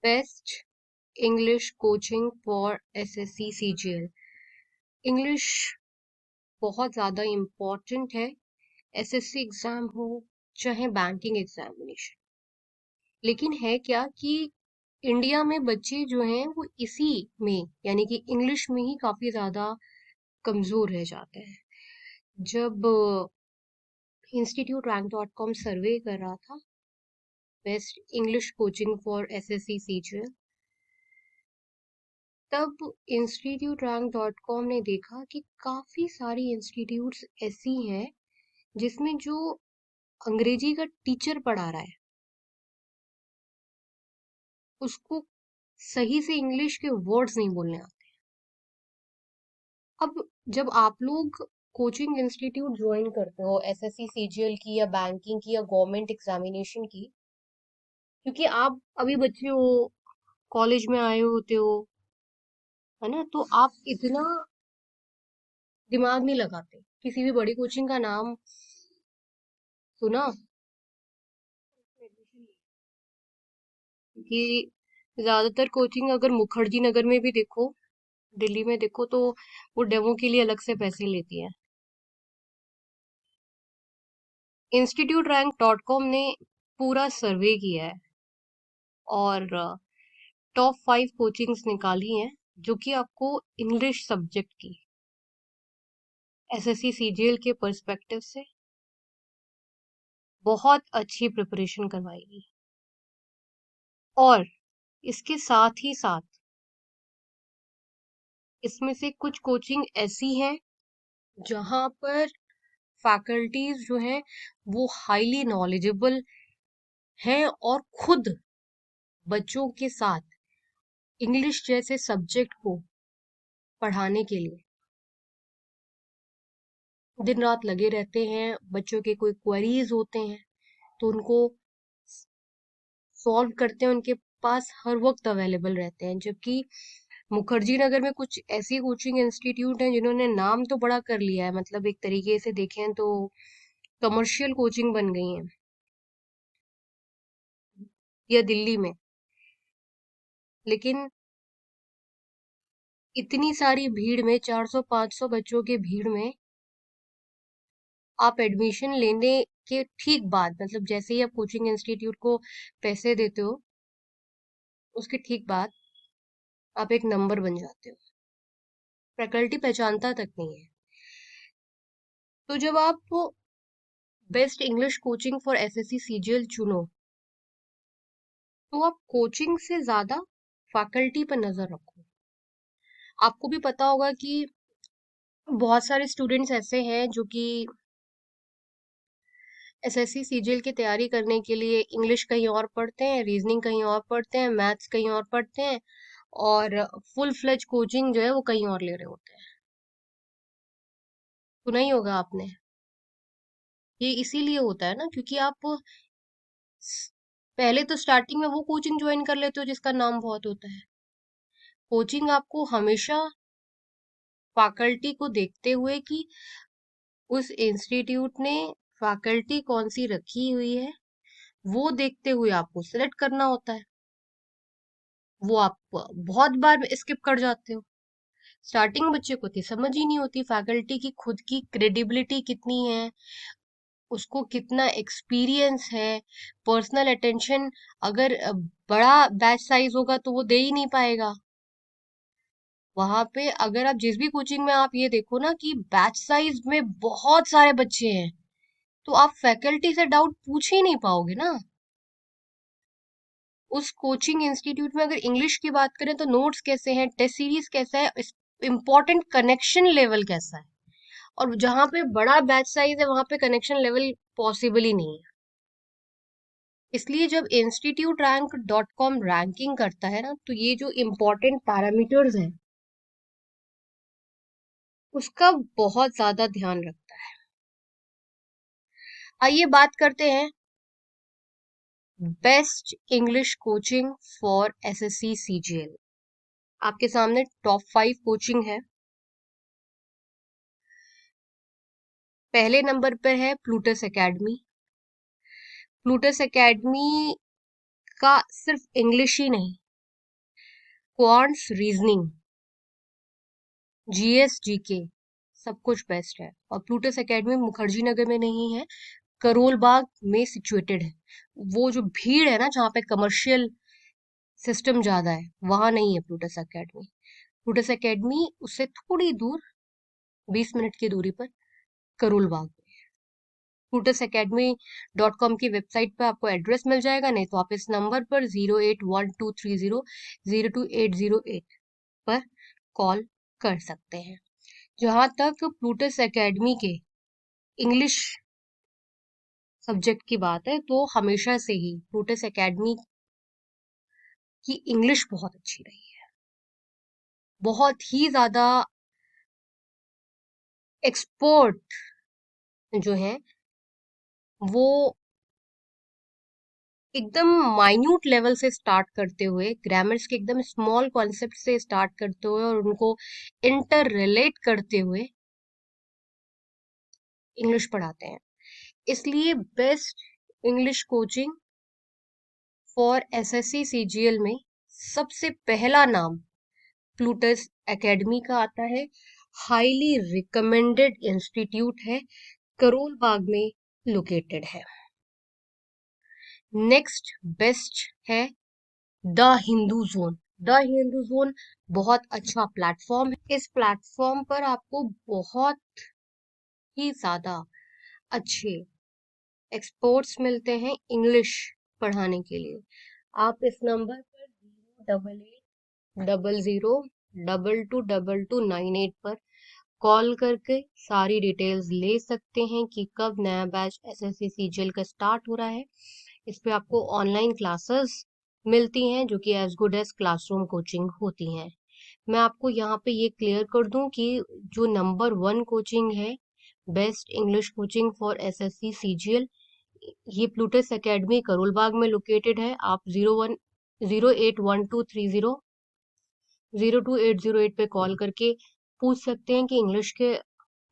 Best English coaching for SSC CGL. English बहुत ज़्यादा important है, एसएससी एग्ज़ाम हो चाहे बैंकिंग एग्जामिनेशन। लेकिन है क्या कि इंडिया में बच्चे जो हैं वो इसी में यानी कि इंग्लिश में ही काफ़ी ज़्यादा कमज़ोर रह जाते हैं। जब इंस्टीट्यूट रैंक.com सर्वे कर रहा था best English coaching for SSC CGL, तब इंस्टीट्यूट रैंक.com ने देखा कि काफ़ी सारी इंस्टीट्यूट्स ऐसी हैं जिसमें जो अंग्रेजी का टीचर पढ़ा रहा है उसको सही से इंग्लिश के वर्ड्स नहीं बोलने आते। अब जब आप लोग कोचिंग इंस्टीट्यूट ज्वाइन करते हो एसएससी सीजीएल की या बैंकिंग की या गवर्नमेंट एग्जामिनेशन की, क्योंकि आप अभी बच्चे हो, कॉलेज में आए होते हो, है ना, तो आप इतना दिमाग नहीं लगाते। किसी भी बड़ी कोचिंग का नाम सुना कि ज्यादातर कोचिंग अगर मुखर्जी नगर में भी देखो, दिल्ली में देखो, तो वो डेमो के लिए अलग से पैसे लेती है। इंस्टीट्यूट रैंक डॉट कॉम ने पूरा सर्वे किया है और टॉप 5 कोचिंग्स निकाली हैं जो कि आपको इंग्लिश सब्जेक्ट की एसएससी सीजीएल के पर्सपेक्टिव से बहुत अच्छी प्रिपरेशन करवाएगी। और इसके साथ ही साथ इसमें से कुछ कोचिंग ऐसी हैं जहां पर फैकल्टीज जो हैं वो हाईली नॉलेजेबल हैं और खुद बच्चों के साथ इंग्लिश जैसे सब्जेक्ट को पढ़ाने के लिए दिन रात लगे रहते हैं। बच्चों के कोई क्वेरीज होते हैं तो उनको सॉल्व करते हैं, उनके पास हर वक्त अवेलेबल रहते हैं। जबकि मुखर्जी नगर में कुछ ऐसी कोचिंग इंस्टीट्यूट हैं जिन्होंने नाम तो बड़ा कर लिया है, मतलब एक तरीके से देखें तो कमर्शियल कोचिंग बन गई हैं, या दिल्ली में। लेकिन इतनी सारी भीड़ में, 400-500 बच्चों के भीड़ में, आप एडमिशन लेने के ठीक बाद, मतलब जैसे ही आप कोचिंग इंस्टीट्यूट को पैसे देते हो उसके ठीक बाद आप एक नंबर बन जाते हो, फैकल्टी पहचानता तक नहीं है। तो जब आप best English coaching for SSC CGL चुनो तो आप कोचिंग से ज्यादा फैकल्टी पर नजर रखो। आपको भी पता होगा कि बहुत सारे स्टूडेंट्स ऐसे हैं जो कि एसएससी सीजीएल की तैयारी करने के लिए इंग्लिश कहीं और पढ़ते हैं, रीजनिंग कहीं और पढ़ते हैं, मैथ्स कहीं और पढ़ते हैं, और फुल फ्लेज कोचिंग जो है वो कहीं और ले रहे होते हैं। सुना ही होगा आपने। ये इसीलिए होता है ना, क्योंकि आप पहले तो स्टार्टिंग में वो कोचिंग ज्वाइन कर लेते हो जिसका नाम बहुत होता है। कोचिंग आपको हमेशा फैकल्टी को देखते हुए कि उस इंस्टीट्यूट ने फैकल्टी कौन सी रखी हुई है वो देखते हुए आपको सिलेक्ट करना होता है। वो आप बहुत बार स्किप कर जाते हो। स्टार्टिंग में बच्चे को तो समझ ही नहीं होती फैकल्टी की खुद की क्रेडिबिलिटी कितनी है, उसको कितना एक्सपीरियंस है, पर्सनल अटेंशन। अगर बड़ा बैच साइज होगा तो वो दे ही नहीं पाएगा। वहां पे अगर आप जिस भी कोचिंग में आप ये देखो ना कि बैच साइज में बहुत सारे बच्चे हैं, तो आप फैकल्टी से डाउट पूछ ही नहीं पाओगे ना। उस कोचिंग इंस्टीट्यूट में अगर इंग्लिश की बात करें तो नोट्स कैसे हैं, टेस्ट सीरीज कैसा है, इम्पोर्टेंट कनेक्शन लेवल कैसा है। और जहां पे बड़ा बैच साइज है वहां पे कनेक्शन लेवल पॉसिबल ही नहीं है। इसलिए जब institute rank dot com ranking करता है ना, तो ये जो इम्पोर्टेंट पैरामीटर्स हैं उसका बहुत ज्यादा ध्यान रखता है। आइए बात करते हैं best English coaching for SSC CGL. आपके सामने टॉप 5 कोचिंग है। पहले नंबर पर है प्लूटस एकेडमी। प्लूटस एकेडमी का सिर्फ इंग्लिश ही नहीं, क्वांट्स रीजनिंग, जीएस जीके, सब कुछ बेस्ट है। और प्लूटस एकेडमी मुखर्जी नगर में नहीं है, करोल बाग में सिचुएटेड है। वो जो भीड़ है ना, जहाँ पे कमर्शियल सिस्टम ज्यादा है, वहां नहीं है प्लूटस एकेडमी। प्लूटस एकेडमी उससे थोड़ी दूर, 20 मिनट की दूरी पर करोल बाग में। plutusacademy.com की वेबसाइट पर आपको एड्रेस मिल जाएगा, नहीं तो आप इस नंबर पर 08123002808 पर कॉल कर सकते हैं। जहां तक प्लूटस एकेडमी के इंग्लिश सब्जेक्ट की बात है, तो हमेशा से ही प्लूटस एकेडमी की इंग्लिश बहुत अच्छी रही है। बहुत ही ज्यादा एक्सपर्ट जो है वो एकदम माइन्यूट लेवल से स्टार्ट करते हुए, ग्रामर्स के एकदम स्मॉल कॉन्सेप्ट से स्टार्ट करते हुए और उनको इंटर रिलेट करते हुए इंग्लिश पढ़ाते हैं। इसलिए best English coaching for SSC CGL में सबसे पहला नाम प्लूटस एकेडमी का आता है। हाईली रिकमेंडेड इंस्टीट्यूट है, करोल बाग में लोकेटेड है। नेक्स्ट बेस्ट है the Hindu zone. The Hindu zone बहुत अच्छा प्लेटफॉर्म है। इस प्लेटफॉर्म पर आपको बहुत ही ज्यादा अच्छे एक्सपर्ट्स मिलते हैं इंग्लिश पढ़ाने के लिए। आप इस नंबर पर 0880000222298 पर कॉल करके सारी डिटेल्स ले सकते हैं कि कब नया बैच एसएससी सीजीएल का स्टार्ट हो रहा है। इस पे आपको ऑनलाइन क्लासेस मिलती हैं जो कि as good as classroom coaching होती हैं। मैं आपको यहाँ पे ये क्लियर कर दूं कि जो नंबर 1 कोचिंग है, best English coaching for SSC CGL, ये प्लूटस एकेडमी करोल बाग में लोकेटेड है। आप 08123002808 पे कॉल करके पूछ सकते हैं कि इंग्लिश के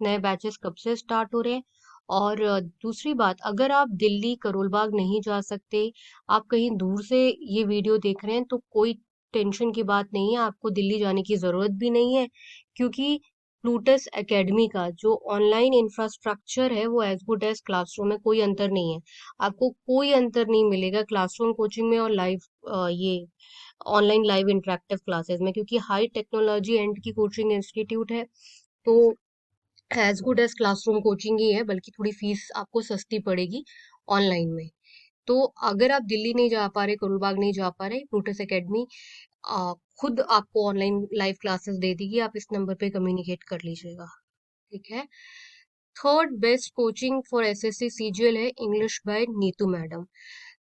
नए बैचेस कब से स्टार्ट हो रहे हैं। और दूसरी बात, अगर आप दिल्ली करोल बाग नहीं जा सकते, आप कहीं दूर से ये वीडियो देख रहे हैं, तो कोई टेंशन की बात नहीं है, आपको दिल्ली जाने की जरूरत भी नहीं है, क्योंकि प्लूटस एकेडमी का जो ऑनलाइन इंफ्रास्ट्रक्चर है वो एज गुड एज क्लासरूम में, कोई अंतर नहीं है। आपको कोई अंतर नहीं मिलेगा क्लासरूम कोचिंग में और लाइव ये ऑनलाइन लाइव इंटरेक्टिव क्लासेस में, क्योंकि हाई टेक्नोलॉजी एंड की कोचिंग इंस्टीट्यूट है। तो as good as classroom coaching ही है, बल्कि थोड़ी फीस आपको सस्ती पड़ेगी ऑनलाइन में। तो अगर आप दिल्ली नहीं जा पा रहे, करोल बाग नहीं जा पा रहे, प्लूटस एकेडमी खुद आपको ऑनलाइन लाइव क्लासेस दे देगी, आप इस नंबर पे कम्युनिकेट कर लीजिएगा। ठीक है। Third best coaching for SSC CGL है इंग्लिश बाय नीतू मैडम।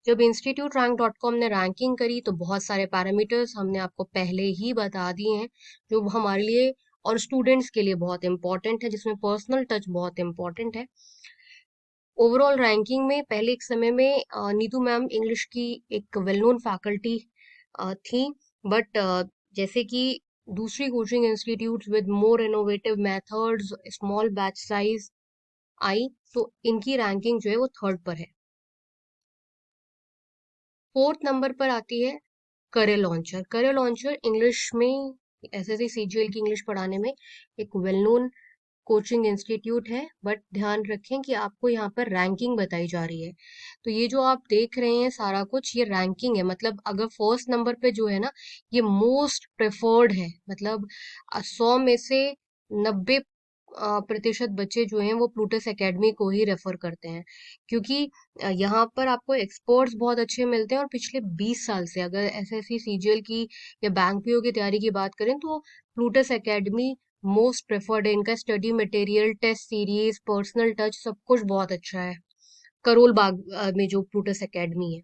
जब इंस्टीट्यूट रैंक.com ने रैंकिंग करी तो बहुत सारे पैरामीटर्स हमने आपको पहले ही बता दिए हैं, जो हमारे लिए और स्टूडेंट्स के लिए बहुत इंपॉर्टेंट है, जिसमें पर्सनल टच बहुत इंपॉर्टेंट है। ओवरऑल रैंकिंग में पहले एक समय में नीतू मैम इंग्लिश की एक वेल नोन फैकल्टी थी, बट जैसे कि दूसरी coaching institutes with more innovative methods, small batch size आई, तो इनकी रैंकिंग जो है वो थर्ड पर है। फोर्थ नंबर पर आती है career launcher. Career launcher English में, एसएससी सीजीएल की इंग्लिश पढ़ाने में एक वेल नोन कोचिंग इंस्टीट्यूट है, बट ध्यान रखें कि आपको यहाँ पर रैंकिंग बताई जा रही है। तो ये जो आप देख रहे हैं सारा कुछ, ये रैंकिंग है। मतलब अगर फर्स्ट नंबर पे जो है ना, ये मोस्ट प्रेफर्ड है। मतलब 100 में से 90% बच्चे जो हैं वो प्लूटस एकेडमी को ही रेफर करते हैं, क्योंकि यहाँ पर आपको एक्सपर्ट्स बहुत अच्छे मिलते हैं। और पिछले 20 साल से अगर एसएससी सीजीएल की या बैंक पीओ की तैयारी की बात करें, तो प्लूटस एकेडमी मोस्ट प्रेफर्ड है। इनका study material, test series, personal touch, सब कुछ बहुत अच्छा है करोल बाग में जो प्लूटस एकेडमी है।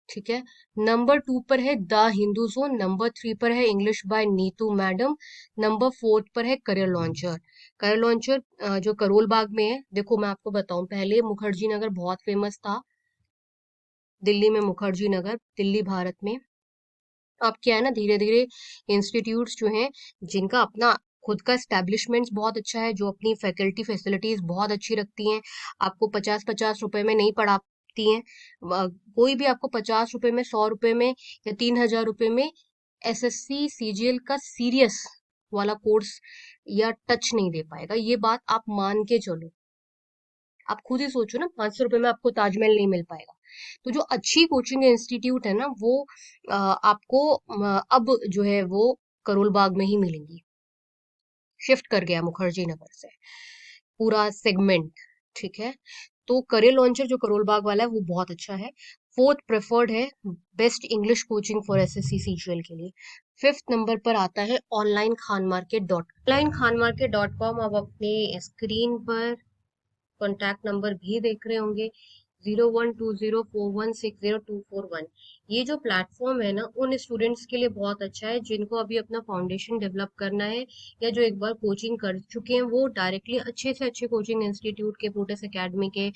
ठीक है। नंबर 2 पर है द हिंदू जोन, नंबर 3 पर है English by Neetu madam, number 4 पर है करियर लॉन्चर। करियर लॉन्चर जो करोल बाग में है, देखो मैं आपको बताऊं, पहले मुखर्जी नगर बहुत फेमस था, दिल्ली में मुखर्जी नगर, दिल्ली भारत में। अब क्या है ना, धीरे धीरे इंस्टीट्यूट्स जो हैं जिनका अपना खुद का स्टैब्लिशमेंट्स बहुत अच्छा है, जो अपनी फैकल्टी फैसिलिटीज बहुत अच्छी रखती हैं, आपको 50-50 रुपए में नहीं पढ़ाती हैं। कोई भी आपको 50 रुपए में, 100 रुपए में या 3,000 रुपए में एसएससी सीजीएल का सीरियस वाला कोर्स या टच नहीं दे पाएगा। ये बात आप मान के चलो। आप खुद ही सोचो ना, 500 रुपए में आपको ताजमहल नहीं मिल पाएगा। तो जो अच्छी कोचिंग इंस्टीट्यूट है ना, वो आपको अब जो है वो करोल बाग में ही मिलेंगी। शिफ्ट कर गया मुखर्जी नगर से पूरा सेगमेंट। ठीक है, तो करियर लॉन्चर जो करोल बाग वाला है वो बहुत अच्छा है। फोर्थ प्रेफर्ड है best English coaching for SSC CGL के लिए। फिफ्थ नंबर पर आता है ऑनलाइन खान मार्केट.com। आप अपनी स्क्रीन पर कॉन्टैक्ट नंबर भी देख रहे होंगे, 0120416021। ये जो प्लेटफॉर्म है ना, उन स्टूडेंट्स के लिए बहुत अच्छा है जिनको अभी अपना फाउंडेशन डेवलप करना है, या जो एक बार कोचिंग कर चुके हैं वो डायरेक्टली अच्छे से अच्छे कोचिंग इंस्टीट्यूट के, प्लूटस एकेडमी के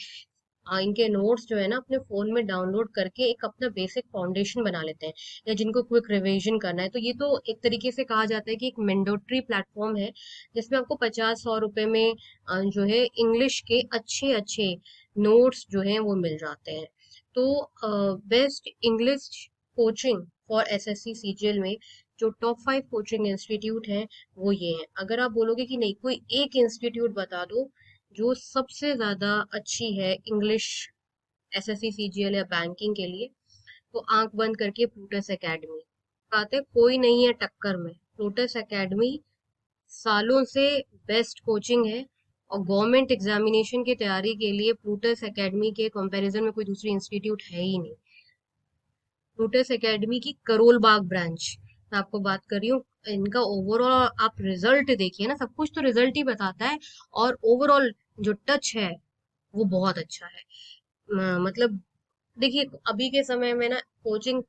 इनके नोट्स जो है ना अपने फोन में डाउनलोड करके एक अपना बेसिक फाउंडेशन बना लेते हैं, या जिनको क्विक रिवीजन करना है। तो ये तो एक तरीके से कहा जाता है कि एक मैंडेटरी प्लेटफॉर्म है, जिसमें आपको 50-100 रुपए में जो है इंग्लिश के अच्छे अच्छे नोट्स जो हैं वो मिल जाते हैं। तो best English coaching for SSC CGL में जो टॉप 5 कोचिंग इंस्टीट्यूट हैं वो ये हैं। अगर आप बोलोगे कि नहीं, कोई एक इंस्टीट्यूट बता दो जो सबसे ज्यादा अच्छी है इंग्लिश एसएससी सीजीएल या बैंकिंग के लिए, तो आंख बंद करके प्लूटस एकेडमी। बात है, कोई नहीं है टक्कर में। प्लूटस एकेडमी सालों से बेस्ट कोचिंग है, और गवर्नमेंट एग्जामिनेशन की तैयारी के लिए प्लूटस एकेडमी के कंपैरिजन में कोई दूसरी इंस्टीट्यूट है ही नहीं। प्लूटस एकेडमी की करोल बाग ब्रांच मैं आपको बात कर रही हूँ। इनका ओवरऑल आप रिजल्ट देखिए ना, सब कुछ तो रिजल्ट ही बताता है, और ओवरऑल जो टच है वो बहुत अच्छा है। मतलब देखिए, अभी के समय में ना कोचिंग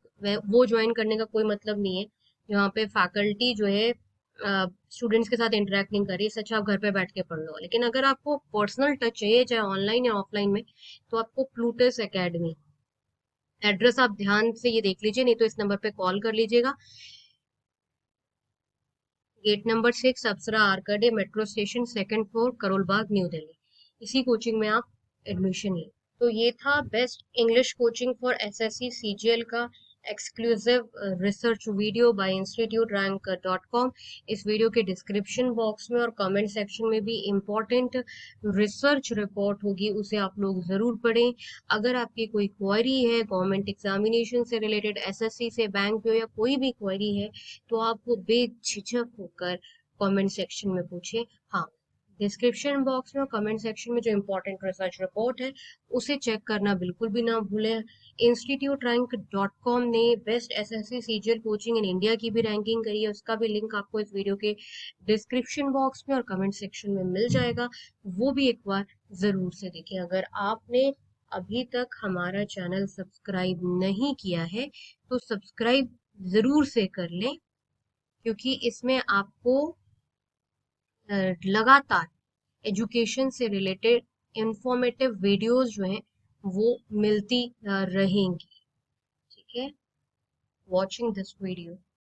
वो ज्वाइन करने का कोई मतलब नहीं है जहाँ पे फैकल्टी जो है स्टूडेंट्स के साथ इंटरेक्ट नहीं कर रही। इससे अच्छा आप घर पे बैठ के पढ़ लो। लेकिन अगर आपको पर्सनल टच चाहिए, चाहे ऑनलाइन या ऑफलाइन में, तो आपको प्लूटस एकेडमी, एड्रेस आप ध्यान से ये देख लीजिए, नहीं तो इस नंबर पे कॉल कर लीजिएगा। Gate number 6, Apsara arcade, metro station, second floor, Karol Bagh, New Delhi. इसी कोचिंग में आप एडमिशन लें। तो ये था best English coaching for SSC CGL का exclusive research video by institute rank dot com. इस वीडियो के डिस्क्रिप्शन बॉक्स में और कमेंट सेक्शन में भी इम्पोर्टेंट रिसर्च रिपोर्ट होगी, उसे आप लोग जरूर पढ़ें। अगर आपकी कोई क्वेरी है गवर्नमेंट एग्जामिनेशन से रिलेटेड, एसएससी से, बैंक में, या कोई भी क्वेरी है, तो आप वो बेझिझक होकर कमेंट सेक्शन में पूछें। हाँ, डिस्क्रिप्शन बॉक्स में और कमेंट सेक्शन में जो इम्पोर्टेंट रिसर्च रिपोर्ट है उसे चेक करना बिल्कुल भी ना भूलें। इंस्टीट्यूट रैंक डॉट कॉम ने best SSC CGL coaching in India की भी रैंकिंग करी है, उसका भी लिंक आपको इस वीडियो के डिस्क्रिप्शन बॉक्स में और कमेंट सेक्शन में मिल जाएगा। वो भी एक बार जरूर से देखें। अगर आपने अभी तक हमारा चैनल सब्सक्राइब नहीं किया है तो सब्सक्राइब जरूर से कर लें, क्योंकि इसमें आपको लगातार एजुकेशन से रिलेटेड इंफॉर्मेटिव वीडियोस जो हैं वो मिलती रहेंगी। ठीक है, वॉचिंग दिस वीडियो।